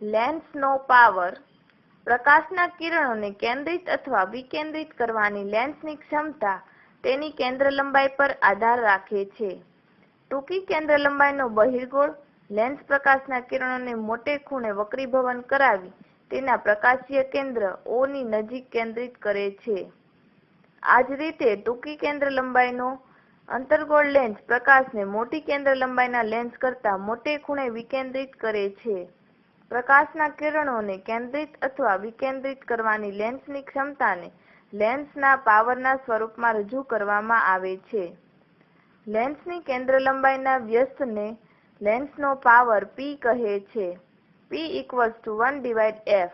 લેન્સનો power પ્રકાશના કિરણોને કેન્દ્રિત અથવા વિકેન્દ્રિત કરવાની લેન્સની ક્ષમતા તેની કેન્દ્ર લંબાઈ પર આધાર રાખે છે. ટૂંકી કેન્દ્ર લંબાઈનો બહિર્ગોળ લેન્સ પ્રકાશના કિરણોને મોટે ખૂણે વક્રીભવન કરાવી તેના પ્રકાશીય કેન્દ્ર O ની નજીક કેન્દ્રિત કરે છે. આ જ રીતે ટૂંકી કેન્દ્ર લંબાઈનો અંતર્ગોળ લેન્સ પ્રકાશને મોટી કેન્દ્ર લંબાઈના લેન્સ કરતાં મોટે ખૂણે વિકેન્દ્રિત કરે છે. પ્રકાશના કિરણોને કેન્દ્રિત અથવા વિકેન્દ્રિત કરવાની લેન્સની ક્ષમતાને લેન્સના પાવરના સ્વરૂપમાં રજૂ કરવામાં આવે છે. લેન્સની કેન્દ્ર લંબાઈના વ્યસ્તને લેન્સનો પાવર P કહે છે. P = 1/f.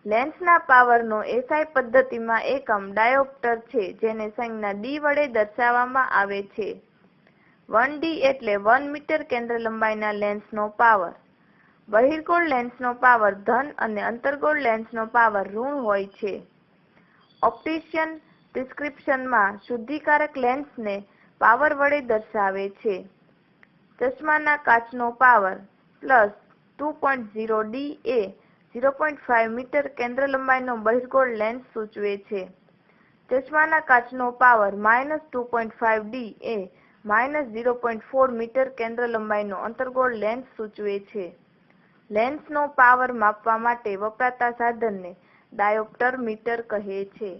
લેન્સના પાવરનો SI પદ્ધતિમાં એકમ ડાયોપ્ટર છે, જેને સંજ્ઞા D વડે દર્શાવવામાં આવે છે. 1D એટલે 1 મીટર કેન્દ્ર લંબાઈના લેન્સનો પાવર. બહિર્ગોળ લેન્સનો પાવર ધન અને અંતર્ગોળ લેન્સનો પાવર ઋણ હોય છે. ઓપ્ટિશિયન પ્રિસ્ક્રિપ્શનમાં શુદ્ધિકારક લેન્સને પાવર વડે દર્શાવે છે. ચશ્માના કાચનો પાવર +2.0D એ 0.5 મીટર કેન્દ્ર લંબાઈનો બહિર્ગોળ લેન્સ સૂચવે છે. ચશ્માના કાચનો પાવર -2.5D એ -0.4 મીટર કેન્દ્ર લંબાઈનો અંતર્ગોળ લેન્સ સૂચવે છે. લેન્સનો પાવર માપવા માટે વપરાતા સાધનને ડાયોપ્ટર મીટર કહે છે.